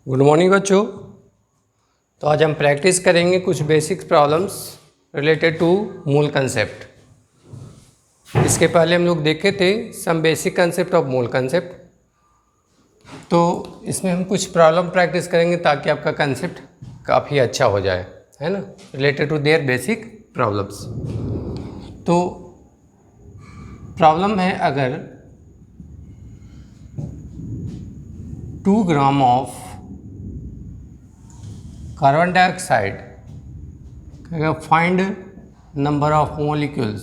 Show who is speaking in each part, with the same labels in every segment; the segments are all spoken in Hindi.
Speaker 1: गुड मॉर्निंग बच्चों। तो आज हम प्रैक्टिस करेंगे कुछ basic problems related to mole concept. इसके पहले हम लोग देखे थे some basic concept of mole concept. तो इसमें हम कुछ प्रॉब्लम प्रैक्टिस करेंगे ताकि आपका कंसेप्ट काफ़ी अच्छा हो जाए, है ना, related to their basic problems. तो प्रॉब्लम है, अगर 2 ग्राम ऑफ कार्बन डाइऑक्साइड कहेगा फाइंड नंबर ऑफ मोलिक्यूल्स।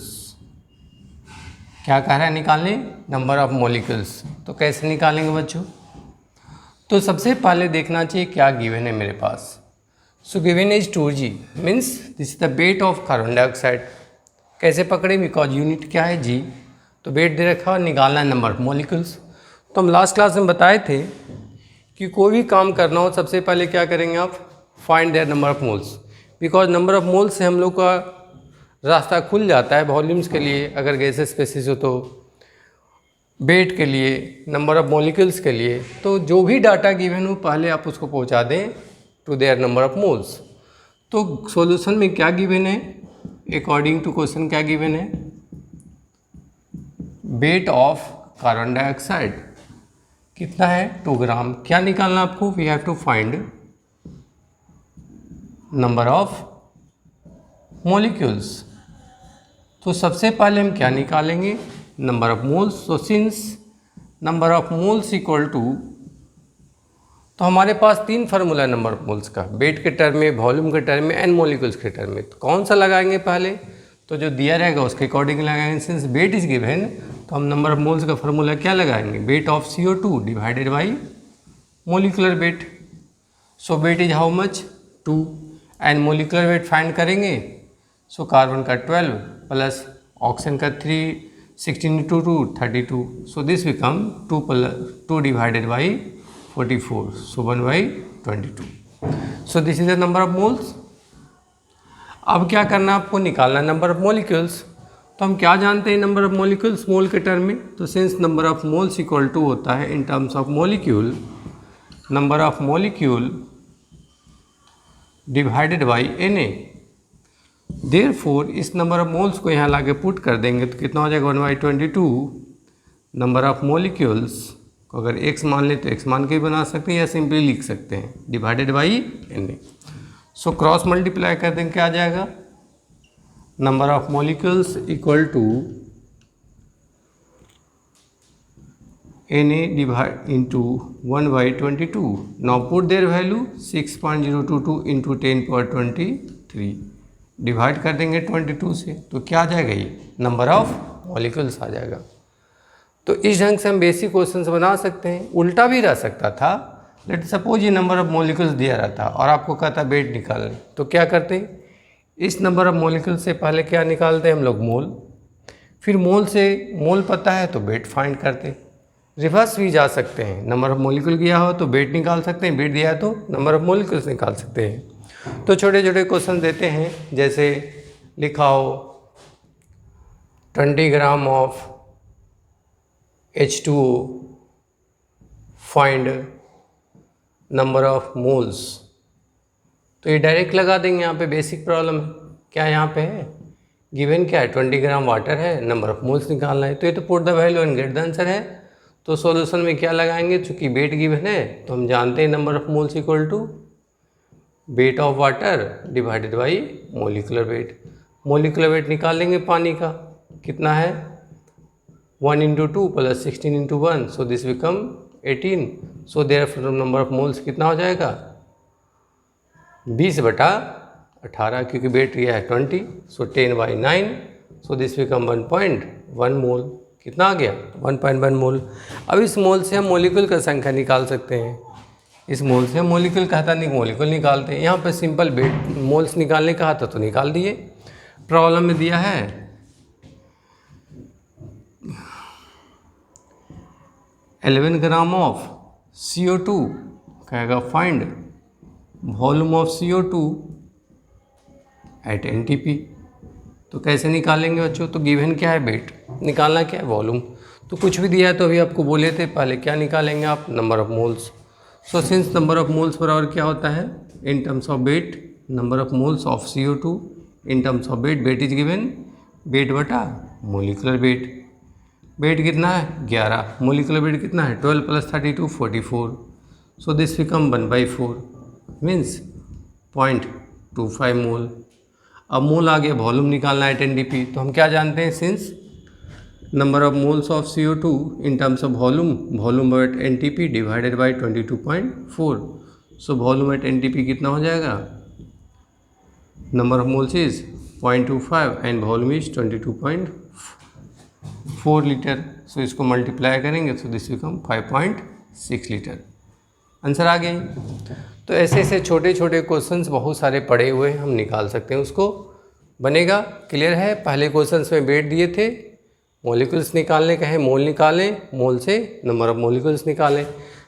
Speaker 1: क्या कह रहा है? निकालने नंबर ऑफ मोलिक्यूल्स। तो कैसे निकालेंगे बच्चों? तो सबसे पहले देखना चाहिए क्या गिवन है मेरे पास। So given is 2G, means this is the weight of carbon dioxide. कैसे पकड़े? बिकॉज यूनिट क्या है G, तो वेट दे रखा और निकालना है नंबर ऑफ मोलिक्यूल्स। तो हम लास्ट क्लास में बताए थे कि कोई भी काम करना हो सबसे पहले क्या करेंगे आप? Find their number of moles. Because number of moles से हम लोग का रास्ता खुल जाता है वॉल्यूम्स के लिए, अगर गैसेस स्पेसिस हो तो, वेट के लिए, नंबर ऑफ मॉलिक्यूल्स के लिए। तो जो भी डाटा गिवन हो पहले आप उसको पहुंचा दें to their number of moles. तो सॉल्यूशन में क्या गिवन है? अकॉर्डिंग टू क्वेश्चन क्या गिवन है? वेट ऑफ कार्बन डाइऑक्साइड कितना है? 2 ग्राम। क्या निकालना आपको? We have to find number of molecules. तो सबसे पहले हम क्या निकालेंगे? Number of moles. तो since number of moles equal to, तो हमारे पास 3 फार्मूला है नंबर ऑफ मोल्स का, वेट के टर्म में, वॉल्यूम के टर्म में एंड मॉलिक्यूल्स के टर्म में। तो कौन सा लगाएंगे पहले? तो जो दिया रहेगा उसके अकॉर्डिंग लगाएंगे। सिंस वेट इज गिवन तो हम नंबर ऑफ मोल्स का फार्मूला क्या लगाएंगे? Weight of CO2 divided by molecular weight. So weight is how much? 2 and molecular weight find करेंगे। सो कार्बन का 12 प्लस ऑक्सीजन का 3, 16 into 2 32। So this become 2 divided by 44, so 1/22। So this is the number of moles. अब क्या करना है आपको? निकालना नंबर ऑफ मोलिक्यूल्स। तो हम क्या जानते हैं नंबर ऑफ मोलिक्यूल्स मोल के टर्म में? तो since number of moles equal to होता है in terms of molecule, number of molecule divided by Na। Therefore इस नंबर ऑफ मोल्स को यहाँ लाके पुट कर देंगे तो कितना हो जाएगा? 1/22। नंबर ऑफ मोलिक्यूल्स को अगर x मान ले तो x मान के भी बना सकते हैं या सिंपली लिख सकते हैं, divided by Na। So cross multiply कर देंगे, क्या आ जाएगा? Number of molecules equal to Na divide into 1/22। Now put their value 6.022 into 10^23, divide कर देंगे 22 से, तो क्या आ जाएगा? ये नंबर ऑफ मॉलिक्यूल्स आ जाएगा। तो इस ढंग से हम बेसिक क्वेश्चंस बना सकते हैं। उल्टा भी रह सकता था, लेट सपोज ये नंबर ऑफ मॉलिक्यूल्स दिया रहता और आपको कहता वेट निकालने, तो क्या करते? इस नंबर ऑफ मॉलिक्यूल्स से पहले क्या निकालते हैं हम लोग? मोल। फिर मोल से मोल पता है तो वेट फाइंड करते। रिवर्स भी जा सकते हैं, नंबर ऑफ मॉलिक्यूल दिया हो तो वेट निकाल सकते हैं, वेट दिया है तो नंबर ऑफ मॉलिक्यूल्स निकाल सकते हैं। तो छोटे छोटे क्वेश्चन देते हैं, जैसे लिखा हो 20 gram of H2O find number of moles. तो ये डायरेक्ट लगा देंगे, यहाँ पे बेसिक प्रॉब्लम है। क्या यहाँ पे है? गिवन क्या है? 20 ग्राम वाटर है, नंबर ऑफ मोल्स निकालना है। तो ये तो put the value and get the answer है। तो सॉल्यूशन में क्या लगाएंगे? चूंकि वेट गिवन है तो हम जानते हैं number of moles equal to weight of water divided by molecular weight. Molecular weight निकाल लेंगे पानी का, कितना है? 1 into 2 plus 16 into 1, so this become 18। So therefore number of moles कितना हो जाएगा? 20/18, क्योंकि वेट दिया है 20, सो 10/9, सो दिस बिकम 1.1 मोल। कितना आ गया? 1.1 मोल। अब इस मोल से हम मोलिक्यूल का संख्या निकाल सकते हैं। इस मोल से हम मोलिक्यूल कहता नहीं, मोलिक्यूल निकालते हैं। यहाँ पे सिंपल वेट मोल्स निकालने कहा था तो निकाल दिए। प्रॉब्लम में दिया है 11 ग्राम ऑफ CO2, कहेगा find volume of CO2 at NTP। तो कैसे निकालेंगे बच्चों? तो गिवन क्या है? वेट। निकालना क्या है? वॉल्यूम। तो कुछ भी दिया है तो अभी आपको बोले थे पहले क्या निकालेंगे आप? Number of moles. So since number of moles बराबर क्या होता है in terms of weight, number of moles of CO2 in terms of weight, weight is given weight बटा मोलिकुलर वेट। वेट कितना है 11, मोलिकुलर वेट कितना है 12 + 32 44। सो दिस बिकम 1/4 मीन्स 0.25 मोल। अब मोल आ गया, वॉल्यूम निकालना है 10 dP। तो हम क्या जानते हैं, since number of moles of CO2 in terms of volume, volume at NTP divided by 22.4। So volume at NTP कितना हो जाएगा, number of moles is 0.25 and volume is 22.4 litre. So इसको मल्टीप्लाई करेंगे तो दिस बिकम 5.6 लीटर। आंसर आ गया। तो ऐसे ऐसे छोटे छोटे क्वेश्चंस बहुत सारे पड़े हुए हैं, हम निकाल सकते हैं, उसको बनेगा। क्लियर है। पहले क्वेश्चंस में वेट दिए थे, मॉलिक्यूल्स निकालने का है, मोल निकालें, मोल से नंबर ऑफ मॉलिक्यूल्स निकालें।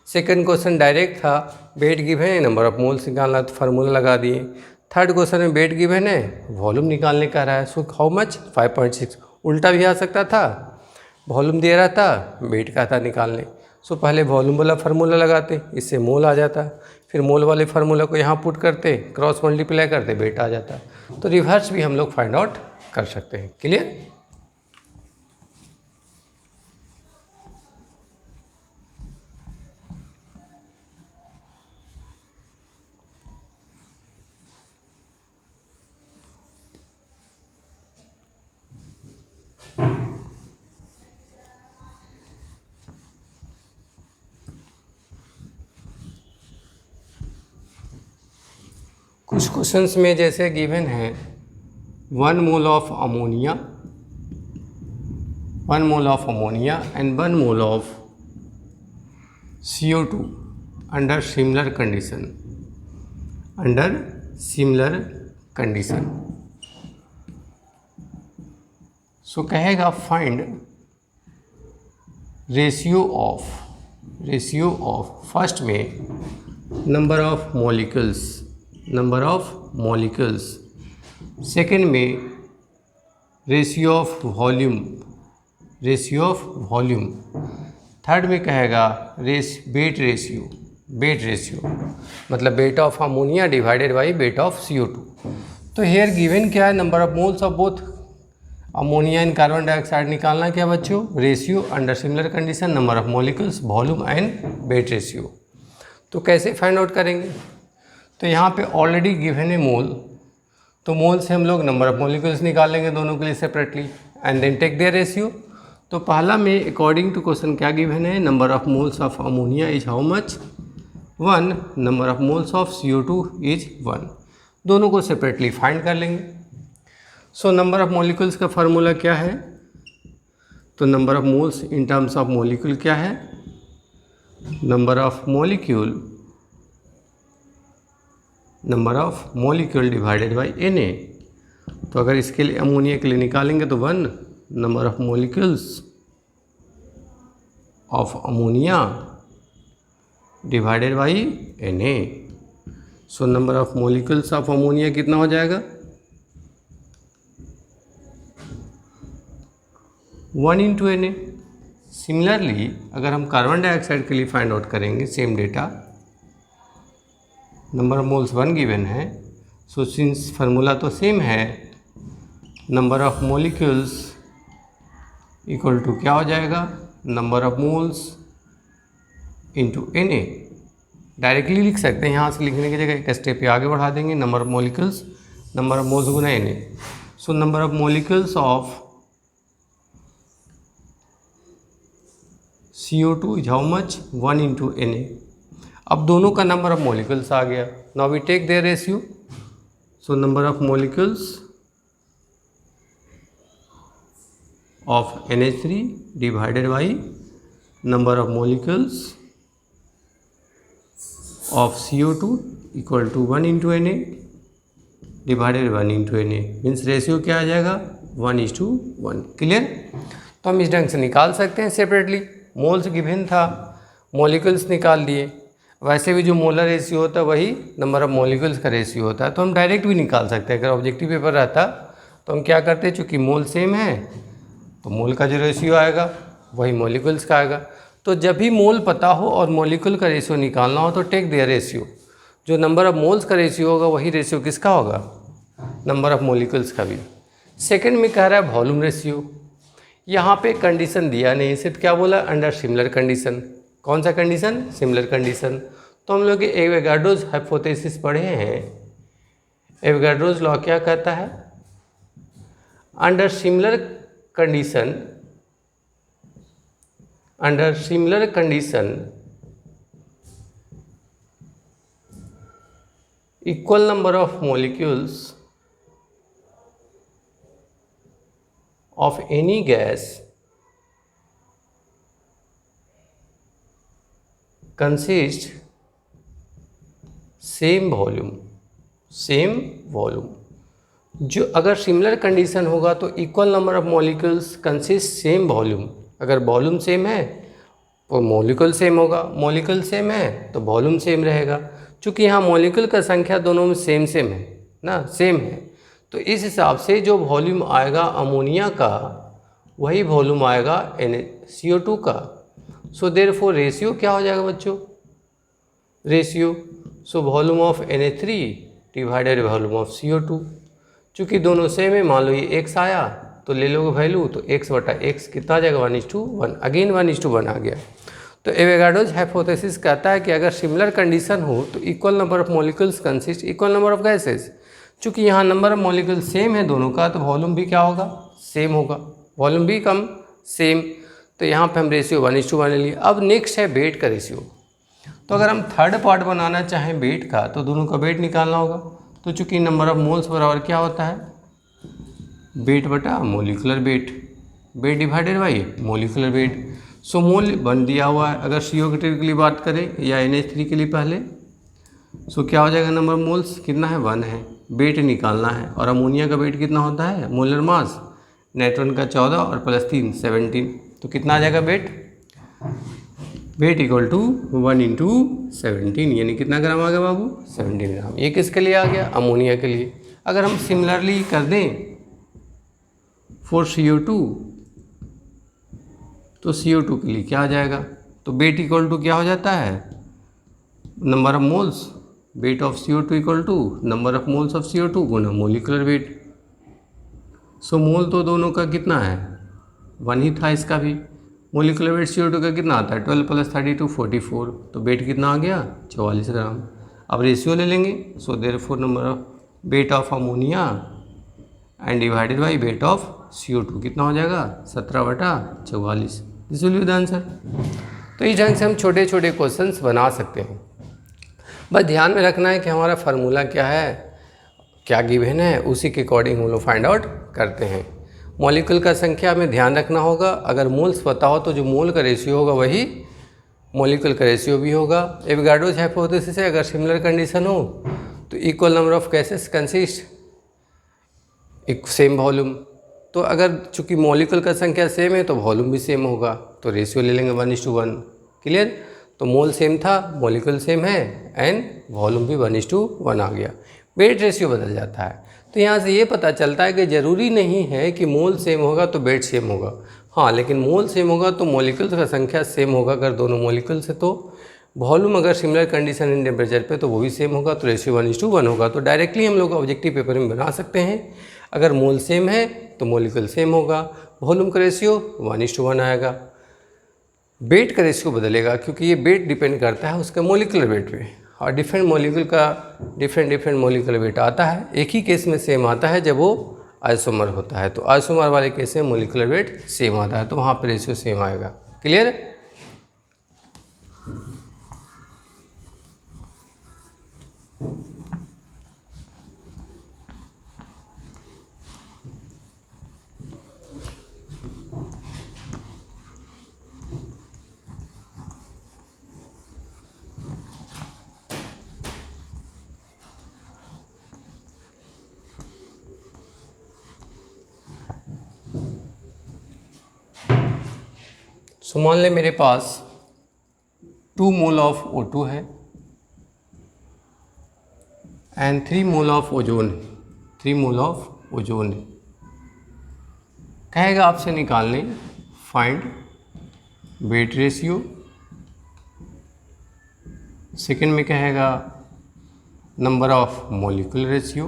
Speaker 1: सेकंड क्वेश्चन डायरेक्ट था, वेट गिवन है, नंबर ऑफ मोल्स निकालना, तो फार्मूला लगा दिए। थर्ड क्वेश्चन में वेट गिवन है, वॉल्यूम निकालने का रहा है, सो हाउ मच 5.6। उल्टा भी आ सकता था, वॉल्यूम दे रहा था, वेट का था निकालने, सो पहले वॉल्यूम वाला फार्मूला लगाते, इससे मोल आ जाता, फिर मोल वाले फार्मूला को यहाँ पुट करते, क्रॉस मल्टीप्लाई करते, वेट आ जाता। तो रिवर्स भी हम लोग फाइंड आउट कर सकते हैं। क्लियर। कुछ क्वेश्चंस में जैसे गिवन है 1 mole of ammonia, 1 mole of ammonia and 1 mole of CO2 under similar condition, under similar condition. So कहेगा फाइंड रेशियो ऑफ फर्स्ट में number of molecules, number of molecules, second में ratio of volume, ratio of volume, third में कहेगा वेट रेशियो, वेट रेशियो मतलब weight of ammonia divided by weight of CO2। तो हेयर गिवन क्या है, number of moles of both ammonia and carbon dioxide निकालना क्या बच्चों, ratio under similar condition, number of molecules, volume and weight ratio. तो कैसे फाइंड आउट करेंगे, तो यहाँ पे ऑलरेडी गिवन है मोल, तो मोल से हम लोग नंबर ऑफ मॉलिक्यूल्स निकालेंगे दोनों के लिए separately and then take their ratio. तो पहला में अकॉर्डिंग टू क्वेश्चन क्या गिवन है, number of moles of ammonia is how much 1, number of moles of CO2 is 1, दोनों को सेपरेटली फाइंड कर लेंगे। सो नंबर ऑफ मॉलिक्यूल्स का फार्मूला क्या है, तो number of moles in terms of molecule क्या है, number of molecule, number of molecule divided by Na। तो अगर इसके लिए अमोनिया के लिए निकालेंगे तो 1, number of molecules of ammonia divided by Na। So number of molecules of ammonia कितना हो जाएगा 1 × Na। सिमिलरली अगर हम कार्बन डाइऑक्साइड के लिए फाइंड आउट करेंगे same data, number of moles 1 given है, सो सिंस फार्मूला तो सेम है, number of molecules equal to क्या हो जाएगा, number of moles into Na। Directly लिख सकते हैं, यहाँ से लिखने की जगह एक स्टेप पे आगे बढ़ा देंगे, number of molecules, number of moles Guna Na। So number of molecules of CO2 is how much 1 × Na। अब दोनों का नंबर ऑफ मॉलिक्यूल्स आ गया, now we take their ratio. So number of molecules of NH3 divided by number of molecules of CO2 equal to 1 × Na divided 1 × Na, means ratio क्या आ जाएगा 1:1। क्लियर। तो हम इस ढंग से निकाल सकते हैं सेपरेटली, मोल्स गिवन था, मॉलिक्यूल्स निकाल दिए, वैसे भी जो मोलर रेशियो होता है वही नंबर ऑफ मॉलिक्यूल्स का रेशियो होता है, तो हम डायरेक्ट भी निकाल सकते हैं। अगर ऑब्जेक्टिव पेपर रहता तो हम क्या करते, चूँकि मोल सेम है तो मोल का जो रेशियो आएगा वही मॉलिक्यूल्स का आएगा। तो तो जब भी मोल पता हो और मॉलिक्यूल का रेशियो निकालना हो तो टेक देयर रेशियो। जो नंबर ऑफ मोल्स का रेशियो होगा वही रेशियो किसका होगा, नंबर ऑफ मॉलिक्यूल्स का भी। सेकंड में कह रहा है वॉल्यूम रेशियो। यहाँ पे कंडीशन दिया नहीं, सिर्फ क्या बोला, अंडर सिमिलर कंडीशन। कौन सा कंडीशन, सिमिलर कंडीशन। तो हम लोग एवोगाड्रोस हाइपोथेसिस पढ़े हैं। एवोगाड्रोस लॉ क्या कहता है, under similar condition equal number of molecules of any gas consist same volume। जो अगर सिमिलर कंडीशन होगा तो equal number of molecules consist same volume. अगर वॉल्यूम सेम है तो मॉलिक्यूल सेम होगा, मॉलिक्यूल सेम है तो वॉल्यूम सेम रहेगा। चूँकि यहाँ मॉलिक्यूल का संख्या दोनों में सेम है ना, सेम है, तो इस हिसाब से जो वॉल्यूम आएगा अमोनिया का वही वॉल्यूम आएगा CO2 का। सो देयरफॉर रेशियो क्या हो जाएगा बच्चों, ratio so volume of Na3 divided volume of CO2। चूँकि दोनों सेम है, मान लो ये x आया तो ले लोगे वैल्यू, तो x/x कितना आ जाएगा, 1:1, अगेन 1:1 आ गया। तो एवोगाड्रोस हाइपोथेसिस कहता है कि अगर सिमिलर कंडीशन हो तो equal number of molecules consist equal number of gases. चूँकि यहाँ नंबर ऑफ मॉलिक्यूल सेम है दोनों का तो वॉल्यूम भी क्या होगा, सेम होगा, वॉल्यूम भी कम सेम। तो यहाँ पे हम रेशियो 1:1 ले लिए। अब नेक्स्ट है वेट का रेशियो। तो अगर हम थर्ड पार्ट बनाना चाहें वेट का तो दोनों का वेट निकालना होगा। तो चूँकि नंबर ऑफ मोल्स बराबर क्या होता है, वेट बटा molecular weight, weight divided by molecular weight. So mole बन दिया हुआ है। अगर CO के लिए बात करें या NH3 के लिए पहले, सो क्या हो जाएगा, नंबर मोल्स कितना है, 1 है, वेट निकालना है। और अमोनिया का वेट कितना होता है, मोलर मास, नाइट्रोजन का 14 और +3 17। तो कितना आ जाएगा वेट, वेट इक्वल टू 1 × 17, यानी कितना ग्राम आ गया बाबू, 17 ग्राम। ये किसके लिए आ गया, अमोनिया के लिए। अगर हम सिमिलरली कर दें फॉर CO2 तो CO2 के लिए क्या आ जाएगा, तो वेट इक्वल टू क्या हो जाता है, number of moles, weight of CO2 equal to number of moles of CO2 गुना मोलिकुलर वेट। सो मोल तो दोनों का कितना है, 1 ही था, इसका भी। मोलिकुलर वेट CO2 का कितना आता है, 12 + 32 44। तो वेट कितना आ गया, 44 ग्राम। अब रेशियो ले लेंगे। सो therefore number of weight of ammonia and divided by weight of CO2 कितना हो जाएगा, 17/44। This will be the answer. तो इस ढंग से हम छोटे छोटे क्वेश्चंस बना सकते हैं। बस ध्यान में रखना है कि हमारा फार्मूला क्या है, क्या गिवन है, उसी के अकॉर्डिंग हम लोग फाइंड आउट करते हैं। मॉलिक्यूल का संख्या में ध्यान रखना होगा। अगर मोल्स पता हो तो जो मोल का रेशियो होगा वही मॉलिक्यूल का रेशियो भी होगा। एवोगाड्रोस हाइपोथेसिस है, अगर सिमिलर कंडीशन हो तो equal number of gases consist एक सेम वॉल्यूम। तो अगर चूंकि मॉलिक्यूल का संख्या सेम है तो वॉल्यूम भी सेम होगा, तो रेशियो ले लेंगे 1:1। क्लियर। तो मोल सेम था, मॉलिक्यूल सेम है एंड वॉल्यूम भी 1:1 आ गया। वेट रेशियो बदल जाता है। तो यहाँ से ये पता चलता है कि ज़रूरी नहीं है कि मोल सेम होगा तो वेट सेम होगा। हाँ, लेकिन मोल सेम होगा तो मॉलिक्यूल्स का संख्या सेम होगा अगर दोनों मॉलिक्यूल से। तो वॉल्यूम अगर सिमिलर कंडीशन इन टेम्परेचर पे तो वो भी सेम होगा, तो रेशियो 1:1 होगा। तो डायरेक्टली हम लोग ऑब्जेक्टिव पेपर में बना सकते हैं। अगर मोल सेम है तो मॉलिक्यूल सेम होगा, वॉल्यूम का रेशियो 1:1 आएगा। वेट का रेशियो बदलेगा क्योंकि ये वेट डिपेंड करता है उसके मॉलिक्यूलर वेट पे, और डिफरेंट मॉलिक्यूल का डिफरेंट मॉलिक्यूलर वेट आता है। एक ही केस में सेम आता है जब वो आइसोमर होता है, तो आइसोमर वाले केस में मॉलिक्यूलर वेट सेम आता है, तो वहाँ पर रेशियो सेम आएगा। क्लियर। सो मान ले मेरे पास 2 मोल ऑफ O2 है एंड 3 मोल ऑफ ओजोन है, 3 मोल ऑफ ओजोन है। कहेगा आपसे निकालने फाइंड वेट रेशियो सेकेंड में कहेगा number of molecular ratio,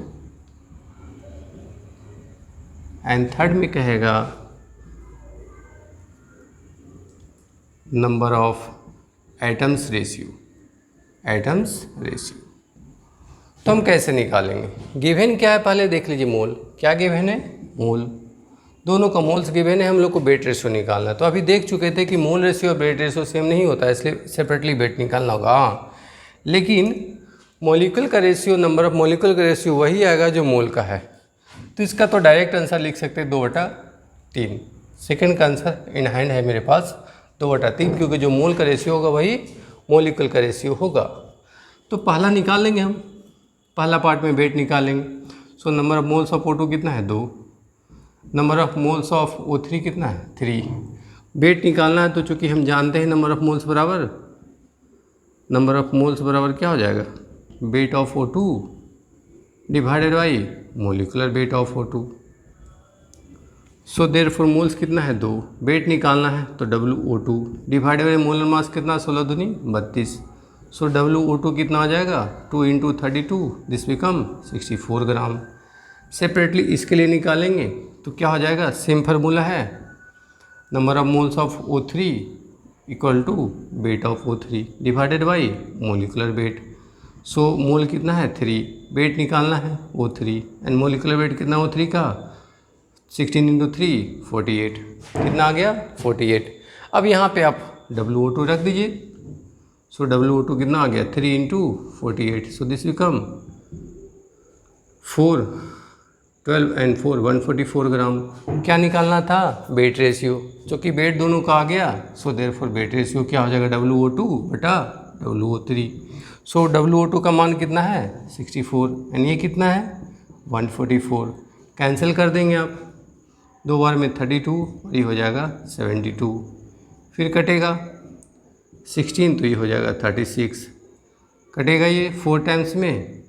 Speaker 1: and third में कहेगा number of atoms ratio, atoms ratio. तो हम कैसे निकालेंगे? गिवन क्या है पहले देख लीजिए, मोल। क्या गिवन है? मोल। दोनों का मोल्स गिवन है, हम लोग को वेट रेशियो निकालना है। तो अभी देख चुके थे कि मोल रेशियो और वेट रेशियो सेम नहीं होता है, इसलिए सेपरेटली वेट निकालना होगा। हाँ, लेकिन मॉलिक्यूल का रेशियो, नंबर ऑफ मॉलिक्यूल का रेशियो वही आएगा जो मोल का है। तो इसका तो डायरेक्ट आंसर लिख सकते हैं 2/3। सेकेंड का आंसर इन हैंड है मेरे पास 2/3, क्योंकि जो मोल का रेशियो होगा वही मॉलिक्यूल का रेशियो होगा। तो पहला निकाल लेंगे हम, पहला पार्ट में वेट निकालेंगे। सो number of moles of O2 कितना है? 2। Number of moles of O3 कितना है? 3। वेट निकालना है तो चूँकि हम जानते हैं नंबर ऑफ मोल्स बराबर क्या हो जाएगा? Weight of O2 divided by molecular weight of O2। So therefore moles कितना है? 2। वेट निकालना है तो WO2 divided by molar mass कितना? 16 दूनी 32। सो WO2 कितना आ जाएगा? 2 × 32, दिस बिकम 64 ग्राम। सेपरेटली इसके लिए निकालेंगे तो क्या हो जाएगा? सेम फार्मूला है, number of moles of O3 equal to weight of O3 divided by molecular weight. So mole कितना है? 3। वेट निकालना है O3 एंड मोलिकुलर वेट कितना O3 का? 16 × 3 48। कितना आ गया? 48। अब यहाँ पे आप WO2 रख दीजिए। सो WO2 कितना आ गया? 3 × 48। सो दिस बिकम 4, 12 एंड 4 144 ग्राम। क्या निकालना था? Weight ratio. चूँकि वेट दोनों का आ गया, सो देयरफॉर वेट रेशियो क्या हो जाएगा? WO2/WO3। सो WO2 का मान कितना है? 64 एंड ये कितना है? 144। कैंसिल कर देंगे आप, 2 बार में 32 और ये हो जाएगा 72। फिर कटेगा 16 तो ये हो जाएगा 36। कटेगा ये 4 टाइम्स में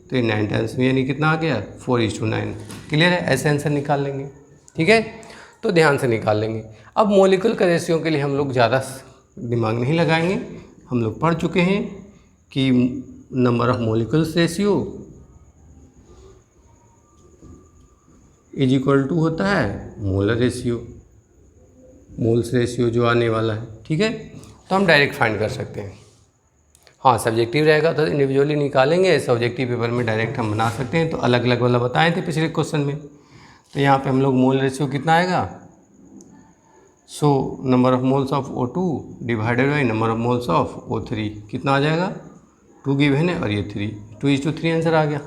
Speaker 1: तो ये 9 टाइम्स में, यानी कितना आ गया? 4:9। क्लियर है? ऐसे आंसर निकाल लेंगे। ठीक है, तो ध्यान से निकाल लेंगे। अब मॉलिक्यूल का रेशियो के लिए हम लोग ज़्यादा दिमाग नहीं लगाएंगे, हम लोग पढ़ चुके हैं कि number of molecules ratio is equal to होता है मोलर रेशियो, मोल्स रेशियो जो आने वाला है। ठीक है, तो हम डायरेक्ट फाइंड कर सकते हैं। हाँ, सब्जेक्टिव रहेगा तो इंडिविजुअली निकालेंगे, सब्जेक्टिव पेपर में डायरेक्ट हम बना सकते हैं। तो अलग अलग वाला बताए थे पिछले क्वेश्चन में। तो यहाँ पे हम लोग मोल रेशियो कितना आएगा? सो number of moles of O2 divided by number of moles of O3 कितना आ जाएगा? 2 गिवन है और ये 3, 2:3 आंसर आ गया।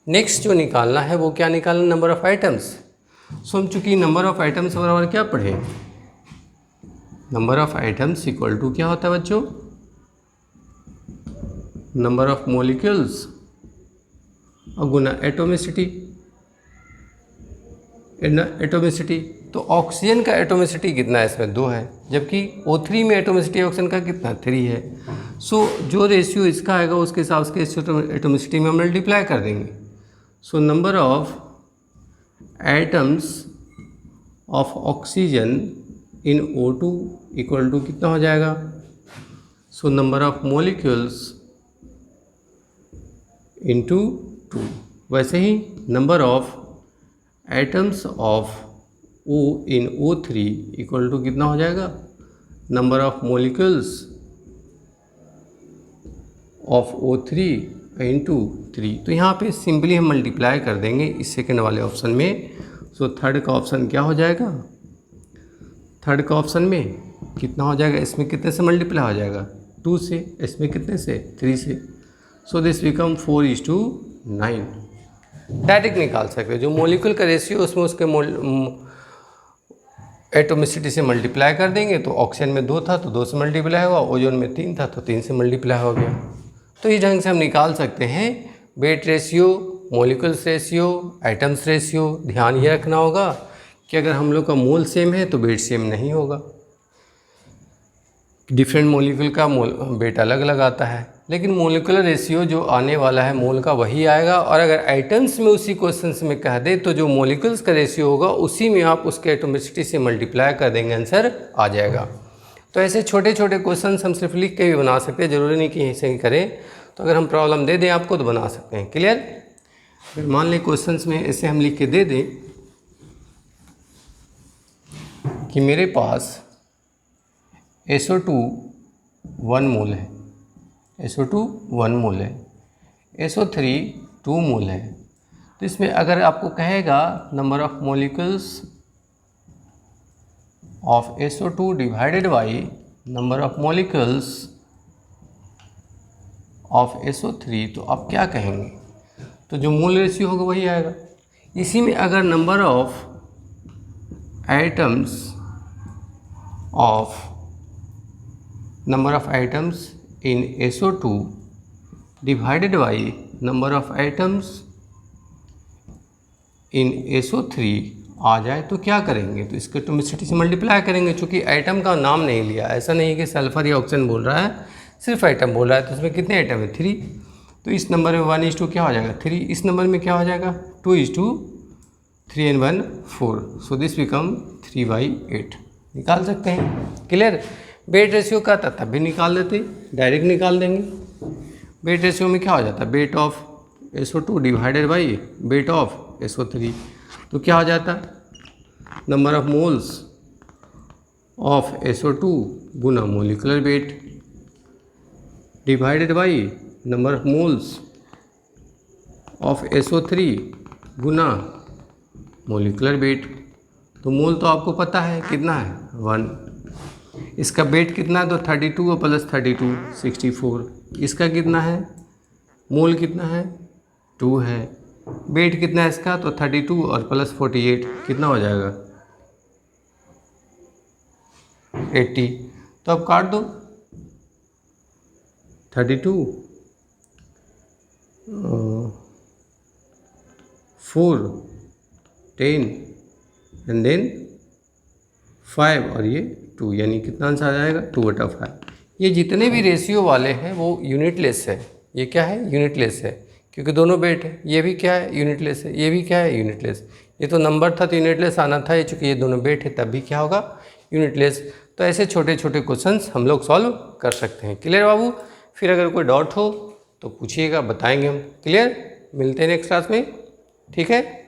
Speaker 1: नेक्स्ट जो निकालना है वो क्या निकालना? Number of items. सो हम चूँकि नंबर ऑफ आइटम्स बराबर क्या पढ़े? Number of items equal to क्या होता है बच्चों? नंबर ऑफ मॉलिक्यूल्स और गुना एटोमिसिटी। एटोमिसिटी तो ऑक्सीजन का एटोमिसिटी कितना है? इसमें 2 है, जबकि O3 में एटोमिसिटी ऑक्सीजन का कितना? 3 है। सो जो रेशियो इसका आएगा उसके हिसाब से एटोमिसिटी में हम मल्टीप्लाई कर देंगे। So number of atoms of oxygen in O2 equal to कितना हो जाएगा? So number of molecules into 2। वैसे ही number of atoms of O in O3 equal to कितना हो जाएगा? Number of molecules of O3 into 3। तो यहाँ पे सिंपली हम मल्टीप्लाई कर देंगे इस सेकेंड वाले ऑप्शन में। सो थर्ड का ऑप्शन क्या हो जाएगा? थर्ड का ऑप्शन में कितना हो जाएगा? इसमें कितने से मल्टीप्लाई हो जाएगा? 2 से। इसमें कितने से? 3 से। सो दिस बिकम 4:9। डायरेक्ट निकाल सकते हैं। जो मॉलिक्यूल का रेशियो उसमें उसके एटोमिसिटी से मल्टीप्लाई कर देंगे। तो ऑक्सीजन में 2 था तो 2 से मल्टीप्लाई हुआ, ओजोन में 3 था तो 3 से मल्टीप्लाई हो गया। तो इस ढंग से हम निकाल सकते हैं weight ratio, molecules ratio, items ratio. ध्यान ये रखना होगा कि अगर हम लोग का मोल सेम है तो वेट सेम नहीं होगा। डिफरेंट मॉलिक्यूल का वेट अलग अलग आता है, लेकिन मॉलिक्यूलर रेशियो जो आने वाला है मोल का वही आएगा। और अगर आइटम्स में उसी क्वेश्चन में कह दे तो जो मॉलिक्यूल्स का रेशियो होगा उसी में आप उसके एटोमिसिटी से मल्टीप्लाई कर देंगे, आंसर आ जाएगा। तो ऐसे छोटे छोटे क्वेश्चन हम सिर्फ लिख के भी बना सकते हैं, ज़रूरी नहीं कि ऐसे ही करें। तो अगर हम प्रॉब्लम दे दें आपको तो बना सकते हैं। क्लियर? अगर मान लें क्वेश्चंस में ऐसे हम लिख के दे दें कि मेरे पास SO2 1 मोल है, SO2 1 मोल है, SO3 2 मोल है। तो इसमें अगर आपको कहेगा number of molecules of SO2 divided by number of molecules of SO3, तो आप क्या कहेंगे? तो जो मोल रेशियो होगा वही आएगा। इसी में अगर number of atoms in SO2 divided by number of atoms in SO3 आ जाए तो क्या करेंगे? तो इसके एटॉमिसिटी से मल्टीप्लाई करेंगे, चूँकि एटम का नाम नहीं लिया। ऐसा नहीं है कि सल्फर या ऑक्सीजन बोल रहा है, सिर्फ एटम बोल रहा है। तो इसमें कितने एटम है? 3। तो इस नंबर में 1:2 क्या हो जाएगा? 3। इस नंबर में क्या हो जाएगा? 2:3 and 1 4। So this become 3/8। निकाल सकते हैं। क्लियर? वेट रेशियो का था तब भी निकाल देते, डायरेक्ट निकाल देंगे। वेट रेशियो में क्या हो जाता है? Weight of SO2 divided by weight of SO3। तो क्या हो जाता है? Number of moles of SO2 Guna molecular wait divided by number of moles of SO3 Guna molecular wait. तो मोल तो आपको पता है कितना है? 1। इसका वेट कितना है? तो 32 और प्लस 32 64। इसका कितना है? मोल कितना है? 2 है। वेट कितना है इसका? तो 32 और प्लस 48 कितना हो जाएगा? 80। तो अब काट दो। 32 4 10 एंड देन 5 और ये 2, यानी कितना आंसर आ जाएगा? 2/5। ये जितने भी रेशियो वाले हैं वो यूनिटलेस है। ये क्या है? यूनिटलेस है, क्योंकि दोनों वेट है। ये भी क्या है? यूनिटलेस है। ये भी क्या है? यूनिटलेस। ये तो नंबर था तो यूनिटलेस आना था, ये चूँकि ये दोनों वेट है तब भी क्या होगा? यूनिटलेस। तो ऐसे छोटे छोटे क्वेश्चंस हम लोग सॉल्व कर सकते हैं। क्लियर बाबू? फिर अगर कोई डाउट हो तो पूछिएगा, बताएंगे हम। क्लियर? मिलते हैं नेक्स्ट क्लास में। ठीक है।